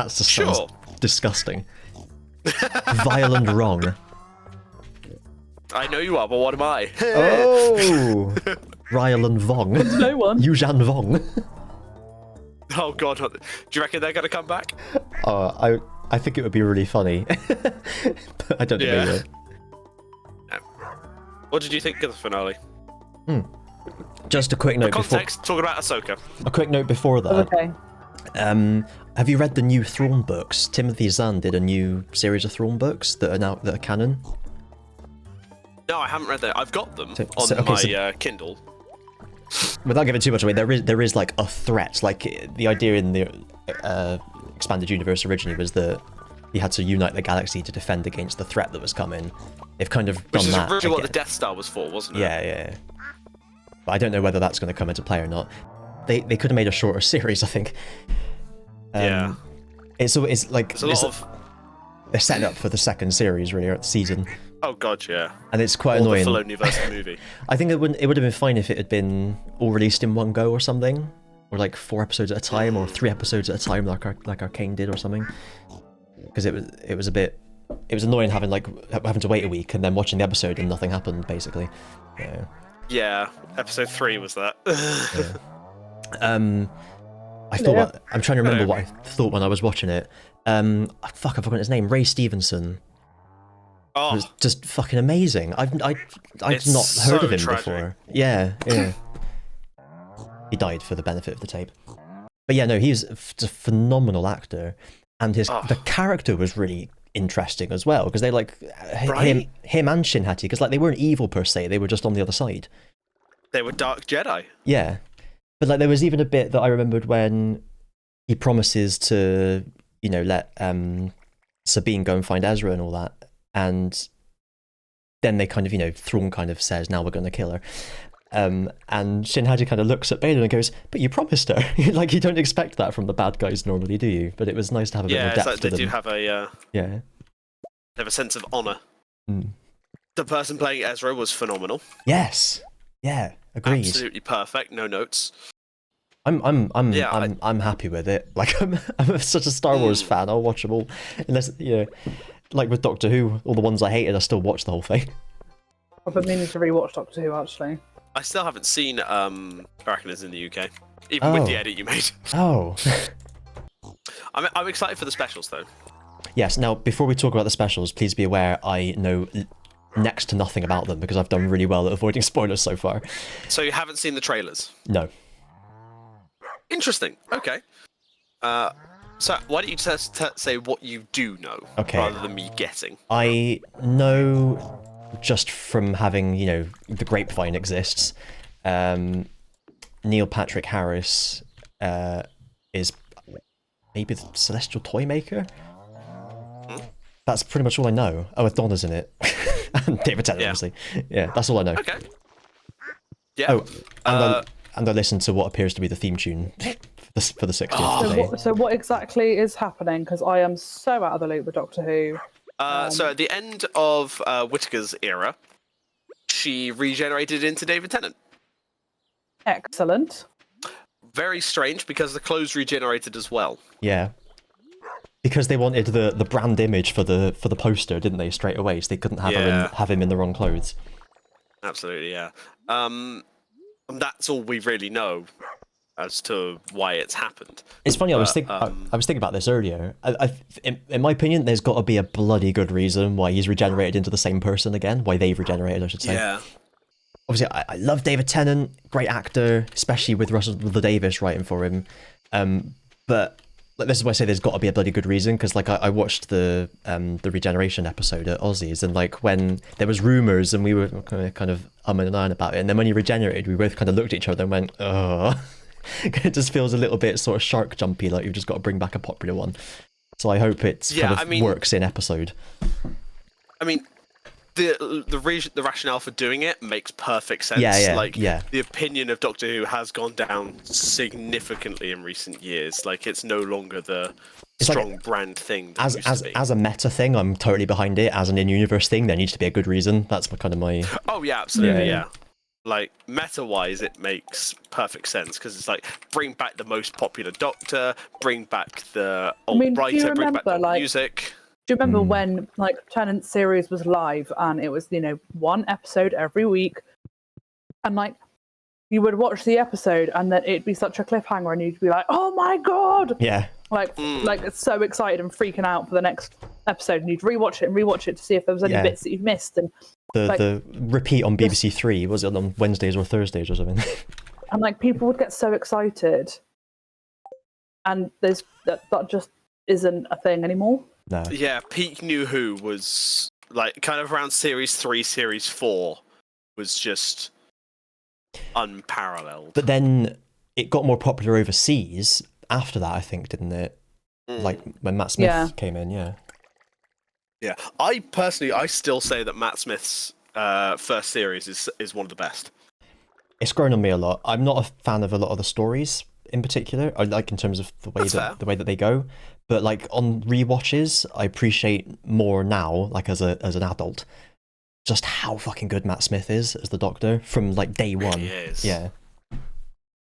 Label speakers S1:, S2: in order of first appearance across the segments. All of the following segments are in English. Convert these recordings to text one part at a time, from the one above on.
S1: That just sounds disgusting. Vile and wrong.
S2: I know you are, but what am I?
S1: Oh! Rylan Vong.
S3: No one.
S1: Yuuzhan Vong.
S2: Oh god, do you reckon they're gonna come back?
S1: I think it would be really funny. But I don't think they will.
S2: No. What did you think of the finale?
S1: Just a quick note
S2: Context, talking about Ahsoka.
S1: A quick note before that.
S3: Okay.
S1: Have you read the new Thrawn books? Timothy Zahn did a new series of Thrawn books that are canon.
S2: No, I haven't read that. I've got them on my Kindle.
S1: Without giving too much away, there is like a threat. Like the idea in the expanded universe originally was that you had to unite the galaxy to defend against the threat that was coming. They've kind of done that.
S2: Which is originally what the Death Star was for, wasn't it?
S1: Yeah. But I don't know whether that's going to come into play or not. They could have made a shorter series, I think.
S2: Yeah.
S1: It's like
S2: It's a lot of...
S1: They're setting up for the second series, really, or season.
S2: Oh god, yeah.
S1: And it's quite annoying.
S2: The Filoni versus movie.
S1: I think it would have been fine if it had been all released in one go or something, or like 4 episodes at a time, or 3 episodes at a time, like Arcane did or something. Because it was annoying having to wait a week and then watching the episode and nothing happened basically.
S2: Yeah, episode 3 was that.
S1: I'm trying to remember what I thought when I was watching it. Fuck, I've forgotten his name. Ray Stevenson.
S2: Oh,
S1: it was just fucking amazing. I'd not heard of him before. Yeah. He died for the benefit of the tape. But yeah, no, he's a phenomenal actor, and the character was really interesting as well, because they him and Shin Hati, because they weren't evil per se, they were just on the other side.
S2: They were Dark Jedi.
S1: Yeah, but there was even a bit that I remembered when he promises to let Sabine go and find Ezra and all that, and then they kind of Thrawn kind of says, now we're going to kill her. And Shin Hati kind of looks at Baylan and goes, but you promised her. Like, you don't expect that from the bad guys normally, do you? But it was nice to have a bit more depth to them.
S2: They do have a
S1: they
S2: have a sense of honor. The person playing Ezra was phenomenal.
S1: Yes. Yeah, agreed.
S2: Absolutely perfect. No notes.
S1: I'm happy with it. Like, I'm such a Star Wars fan. I'll watch them all, unless like with Doctor Who, all the ones I hated, I still watch the whole thing.
S3: I've been meaning to rewatch Doctor Who actually.
S2: I still haven't seen Arachnids in the UK, even with the edit you made.
S1: Oh.
S2: I'm excited for the specials though.
S1: Yes. Now, before we talk about the specials, please be aware I know next to nothing about them because I've done really well at avoiding spoilers so far.
S2: So you haven't seen the trailers?
S1: No.
S2: Interesting. Okay. So why don't you just say what you do know, rather than me guessing?
S1: I know just from having, the grapevine exists. Neil Patrick Harris is maybe the Celestial Toymaker. That's pretty much all I know. Oh, with Donna's in it, and David Tennant, obviously. Yeah, that's all I know.
S2: Okay. Yeah.
S1: Oh, and I listened to what appears to be the theme tune for the 60th today.
S3: So what exactly is happening? Because I am so out of the loop with Doctor Who.
S2: So at the end of Whittaker's era, she regenerated into David Tennant.
S3: Excellent.
S2: Very strange, because the clothes regenerated as well.
S1: Yeah. Because they wanted the brand image for the poster, didn't they, straight away? So they couldn't have him in the wrong clothes.
S2: Absolutely, yeah. And that's all we really know as to why it's happened.
S1: It's funny. I was thinking about this earlier. In my opinion, there's got to be a bloody good reason why he's regenerated into the same person again. Why they've regenerated, I should say.
S2: Yeah.
S1: Obviously, I love David Tennant, great actor, especially with Russell Davies writing for him. But this is why I say there's got to be a bloody good reason, because I watched the regeneration episode at Aussies, and when there was rumours and we were kind of umming and ahhing about it, and then when he regenerated, we both kind of looked at each other and went, oh. It just feels a little bit sort of shark jumpy, like you've just got to bring back a popular one. So I hope it works in episode. I
S2: mean, the rationale for doing it makes perfect sense. The opinion of Doctor Who has gone down significantly in recent years. Like, it's no longer the strong brand thing that used to be.
S1: As a meta thing, I'm totally behind it. As an in-universe thing, there needs to be a good reason. That's kind of my...
S2: Oh yeah, absolutely, yeah. like meta-wise, it makes perfect sense because it's like bring back the most popular Doctor, bring back the old writer, bring back the music.
S3: Do you remember when like Tennant's series was live and it was, one episode every week, and like you would watch the episode and then it'd be such a cliffhanger and you'd be like, oh my god,
S1: yeah,
S3: like so excited and freaking out for the next episode, and you'd rewatch it to see if there was any bits that you'd missed. And
S1: the repeat on BBC Three, was it on Wednesdays or Thursdays or something?
S3: And like people would get so excited, and that just isn't a thing anymore.
S1: No.
S2: Yeah, peak New Who was like kind of around series 3, series 4 was just unparalleled.
S1: But then it got more popular overseas after that, I think, didn't it? Like when Matt Smith came in, yeah.
S2: Yeah, I still say that Matt Smith's first series is one of the best.
S1: It's grown on me a lot. I'm not a fan of a lot of the stories in particular. I like in terms of the way that they go. But like on rewatches, I appreciate more now, like as an adult, just how fucking good Matt Smith is as the Doctor from like day one.
S2: He is.
S1: Yeah.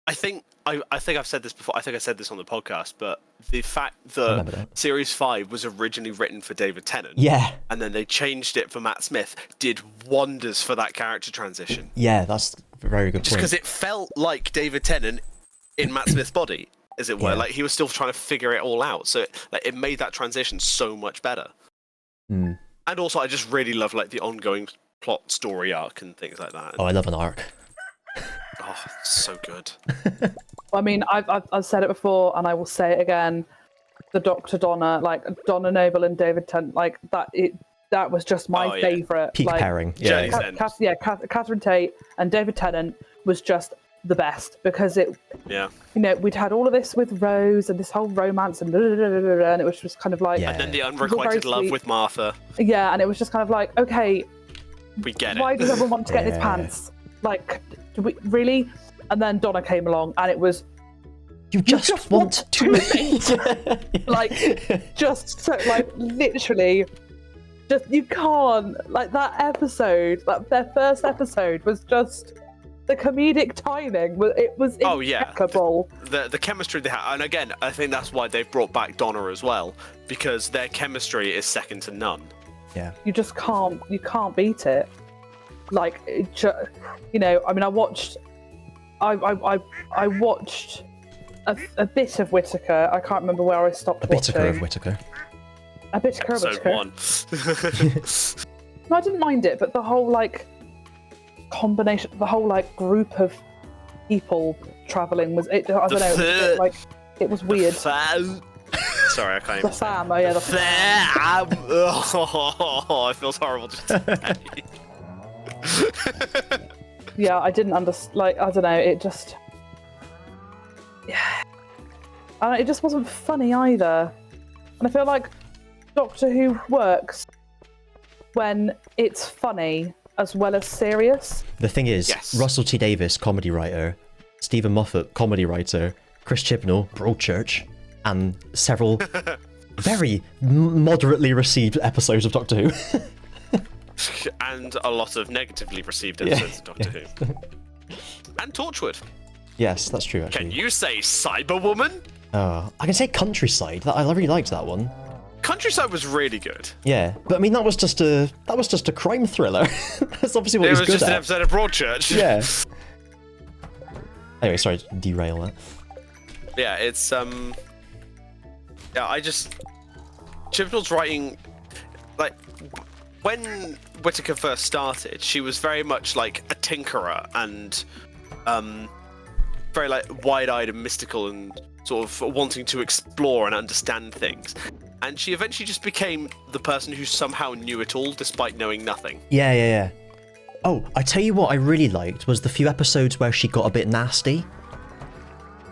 S2: I think I've said this before. I think I said this on the podcast, but the fact that Series 5 was originally written for David Tennant, and then they changed it for Matt Smith, did wonders for that character transition.
S1: Yeah, that's a very good point.
S2: Just because it felt like David Tennant in Matt Smith's body, as it were. Like he was still trying to figure it all out, so it made that transition so much better. And also, I just really love like the ongoing plot story arc and things like that.
S1: Oh, I love an arc.
S2: Oh, so good.
S3: I mean, I've said it before, and I will say it again. The Dr. Donna, like Donna Noble and David Tennant, like that was just my favourite.
S1: Peak
S3: like,
S1: pairing.
S3: Catherine Tate and David Tennant was just the best because we'd had all of this with Rose and this whole romance and and it was just kind of like,
S2: and then the unrequited love with Martha.
S3: Yeah, and it was just kind of like, okay,
S2: we get it.
S3: Why does everyone want to get in his pants? Like, do we really? And then Donna came along, and it was
S1: you just want to
S3: mate. Like, just so, like literally, just you can't like that episode. Like their first episode was just the comedic timing. It was impeccable.
S2: The chemistry they had, and again, I think that's why they've brought back Donna as well, because their chemistry is second to none.
S1: Yeah,
S3: you just can't beat it. Like, I mean, I watched a bit of Whittaker. I can't remember where I stopped watching.
S1: A Whittaker of Whittaker.
S2: Episode 1.
S3: No, I didn't mind it, but the whole like combination, the whole like group of people traveling was it. I don't know. Like it was weird.
S2: Sorry, I can't.
S3: The fam. Oh yeah, the fam.
S2: Oh, it feels horrible just to say.
S3: Yeah, I didn't understand. Like, I don't know. It just, it just wasn't funny either. And I feel like Doctor Who works when it's funny as well as serious.
S1: The thing is, Russell T Davies, comedy writer, Stephen Moffat, comedy writer, Chris Chibnall, Broadchurch, and several very moderately received episodes of Doctor Who.
S2: And a lot of negatively received episodes of Doctor Who. And Torchwood.
S1: Yes, that's true, actually.
S2: Can you say Cyberwoman?
S1: I can say Countryside. I really liked that one.
S2: Countryside was really good.
S1: Yeah, but I mean that was just a crime thriller. That's obviously what he's good at. It was
S2: just an episode of Broadchurch.
S1: Yeah. Anyway, sorry to derail that.
S2: Yeah, it's Chibnall's writing, like, when Whittaker first started, she was very much like a tinkerer and very like wide-eyed and mystical and sort of wanting to explore and understand things. And she eventually just became the person who somehow knew it all despite knowing nothing.
S1: Yeah. Oh, I tell you what I really liked was the few episodes where she got a bit nasty.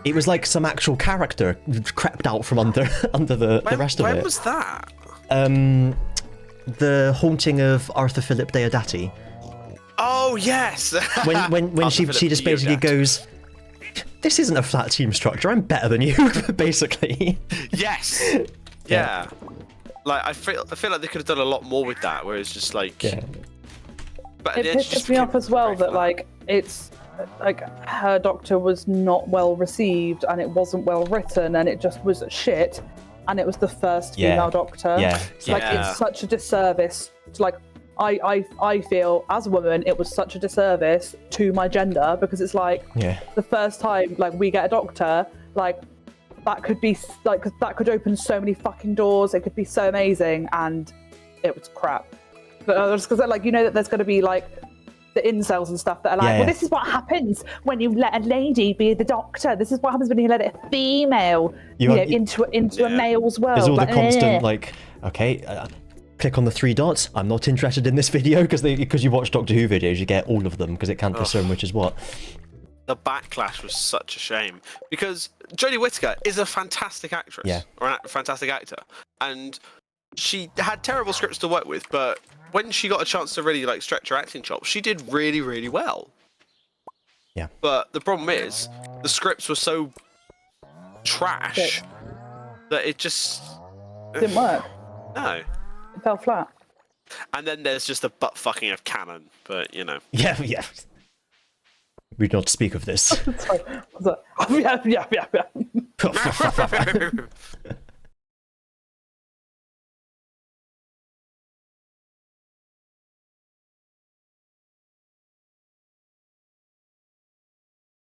S1: It was like some actual character crept out from under the rest of it.
S2: When was that?
S1: The Haunting of Arthur Philip Deodati.
S2: Oh yes.
S1: when she just basically goes, "This isn't a flat team structure. I'm better than you," basically.
S2: Yes. Yeah. Like I feel like they could have done a lot more with that, where it's just like.
S3: Yeah. But it pisses me off as well that like it's like her Doctor was not well received, and it wasn't well written, and it just was shit. And it was the first female Doctor.
S1: Yeah.
S3: So, like, it's such a disservice to, like, I feel as a woman it was such a disservice to my gender, because it's like the first time like we get a Doctor, like that could be like, that could open so many fucking doors, it could be so amazing, and it was crap. But just because, like, you know that there's going to be like the incels and stuff that are like, well, this is what happens when you let a lady be the Doctor. This is what happens when you let a female, into a male's world.
S1: There's all the constant like, okay, click on the 3 dots. I'm not interested in this video, because you watch Doctor Who videos, you get all of them because it can't discern which is what.
S2: The backlash was such a shame, because Jodie Whittaker is a fantastic actress, or a fantastic actor, and she had terrible scripts to work with, but when she got a chance to really like stretch her acting chops, she did really, really well.
S1: Yeah.
S2: But the problem is, the scripts were so trash that it just
S3: didn't work.
S2: No.
S3: It fell flat.
S2: And then there's just the butt fucking of canon, but you know.
S1: Yeah. We do not speak of this.
S3: Sorry. Yeah.